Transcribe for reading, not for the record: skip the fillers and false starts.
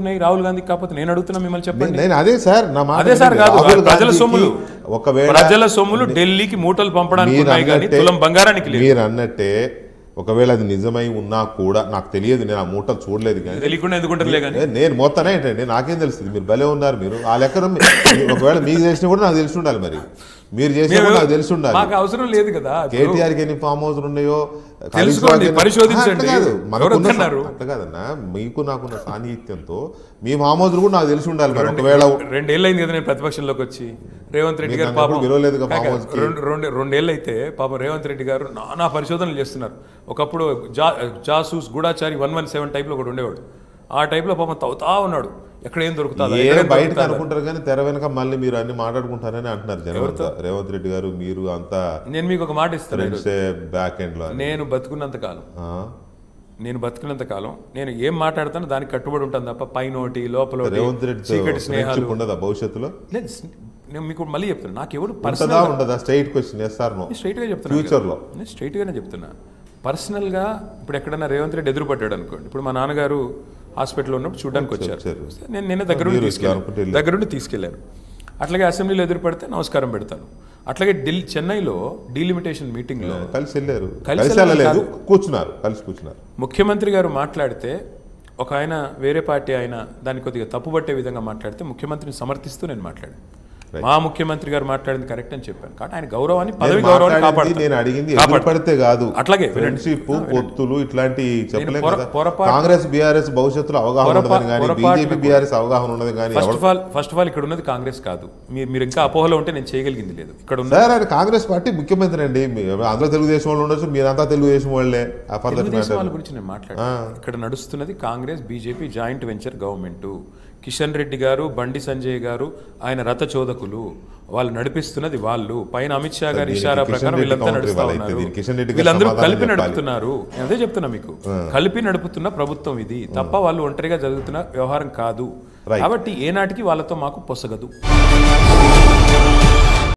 పోతున్నాయి రాహుల్ గాంధీ? కాకపోతే నేను అడుగుతున్నా మిమ్మల్ని చెప్పండి. నేను అదే సార్ నా మాట అదే సార్ కాదు, ప్రజల సొమ్ములు ఒకవేళ ప్రజల సొమ్ములు ఢిల్లీకి మూటలు పంపడానికి ఉన్నాయి కానీ తులం బంగారానికి లేదు. మీరు అన్నట్టే ఒకవేళ అది నిజమై ఉన్నా కూడా నాకు తెలియదు, నేను ఆ మూటలు చూడలేదు కానీ తెలియకుండా ఎందుకుంటారులే కానీ నేను మొత్తనే ఏంటండి నాకేం తెలుస్తుంది. మీరు భలే ఉన్నారు. మీరు ఆ లెక్కన ఒకవేళ మీకు తెలిసినా కూడా నాకు తెలిసి ఉండాలి, మరి మీరు చేసినా కూడా నాకు తెలిసి ఉండాలి. మాకు అవసరం లేదు కదా. కేటీఆర్కి ఎన్ని ఫామ్ హౌస్లు ఉన్నాయో తెలుసుకోండి, పరిశోధించండి. అట్లా కాదన్నా, మీకు నాకున్న సాన్నిహిత్యంతో మీ ఫామ్ హౌస్లు కూడా నాకు తెలిసి ఉండాలి. మరి ఒకవేళ 2 ఏళ్ళు అయింది కదా నేను ప్రతిపక్షంలోకి వచ్చి. రేవంత్ రెడ్డి గారు పాపం విలువలేదు ఫామ్ హౌస్. 2 ఏళ్ళు అయితే పాపం రేవంత్ రెడ్డి గారు నానా పరిశోధనలు చేస్తున్నారు. ఒకప్పుడు జాసూస్ గూఢాచారి 117 టైప్లో ఒకటి ఉండేవాడు. ఆ టైప్లో పాపం తవ్వుతా ఉన్నాడు, ఎక్కడ ఏం దొరుకుతుంది బయటకు అనుకుంటారు కానీ తెర వెనక మళ్ళీ మీరు అన్ని మాట్లాడుకుంటారని అంటున్నారు జనం. రేవంత్ రెడ్డి గారు మీరు అంతా. నేను మీకు ఒక మాట ఇస్తాను, బ్యాక్ ఎండ్ లో నేను బతుకున్నంత కాలం నేను ఏం మాట్లాడతాను దానికి కట్టుబడి ఉంటాను తప్ప పైనోటి లోపల రేవంత్ రెడ్డి చీకటి స్నేహాలు ఉండదా భవిష్యత్తులో? నేను మీకు మళ్ళీ చెప్తాను, నాకు ఎవరు ఉండదా? స్ట్రైట్ క్వశ్చన్ చేస్తారు స్ట్రైట్ గా చెప్తాను, ఫ్యూచర్లో నేను స్ట్రైట్ గానే చెప్తున్నా. పర్సనల్గా ఇప్పుడు ఎక్కడైనా రేవంత్ రెడ్డి ఎదురు పట్టాడు అనుకోండి, ఇప్పుడు మా నాన్నగారు హాస్పిటల్లో ఉన్నప్పుడు చూడడానికి వచ్చారు, నేను నిన్న దగ్గరుండి తీసుకెళ్ళాను. అట్లాగే అసెంబ్లీలో ఎదురు పడితే నమస్కారం పెడతాను. అట్లాగే చెన్నైలో డీలిమిటేషన్ మీటింగ్ లో కలిసి వెళ్ళారు, కూర్చున్నారు. ముఖ్యమంత్రి గారు మాట్లాడితే ఒక ఆయన వేరే పార్టీ ఆయన దాన్ని కొద్దిగా తప్పుపట్టే విధంగా మాట్లాడితే ముఖ్యమంత్రిని సమర్థిస్తూ నేను మాట్లాడాను. మా ముఖ్యమంత్రి గారు మాట్లాడింది కరెక్ట్ అని చెప్పాను. కాబట్టి ఆయన గౌరవాన్ని, పదవి గౌరవాన్ని కాపాడుతాను. నేను అడిగింది పడితే కాదు, అట్లాగే ఫ్రెండ్షిప్ పొత్తులు ఇట్లాంటి చెప్పలేదు కదా. కాంగ్రెస్ బీఆర్ఎస్ భవిష్యత్తులో అవగాహన ఉండదు కానీ బీజేపీ బీఆర్ఎస్ అవగాహన ఉండదు కానీ. ఫస్ట్ ఆఫ్ ఆల్ ఇక్కడ ఉన్నది కాంగ్రెస్ కాదు. మీరు ఇంకా అపోహలో ఉంటే నేను చేయగలిగింది లేదు. ఇక్కడ సార్ ఆయన కాంగ్రెస్ పార్టీ ముఖ్యమంత్రి అండి. అందరూ తెలుగుదేశం వాళ్ళు ఉండొచ్చు, మీరంతా తెలుగుదేశం వాళ్ళే. వాళ్ళ గురించి నేను మాట్లాడాను. ఇక్కడ నడుస్తున్నది Congress BJP joint venture government. Kishan Reddy గారు, బండి సంజయ్ గారు ఆయన రథచోదకులు, వాళ్ళు నడిపిస్తున్నది వాళ్ళు. పైన అమిత్ షా గారి ఇషారా ప్రకారం వీళ్ళంతా నడుస్తూ ఉన్నారు. వీళ్ళందరూ కలిపి నడుపుతున్నారు. అదే చెప్తున్నా మీకు, కలిపి నడుపుతున్న ప్రభుత్వం ఇది తప్ప వాళ్ళు ఒంటరిగా జరుగుతున్న వ్యవహారం కాదు. కాబట్టి ఏనాటికి వాళ్ళతో మాకు పొసగదు.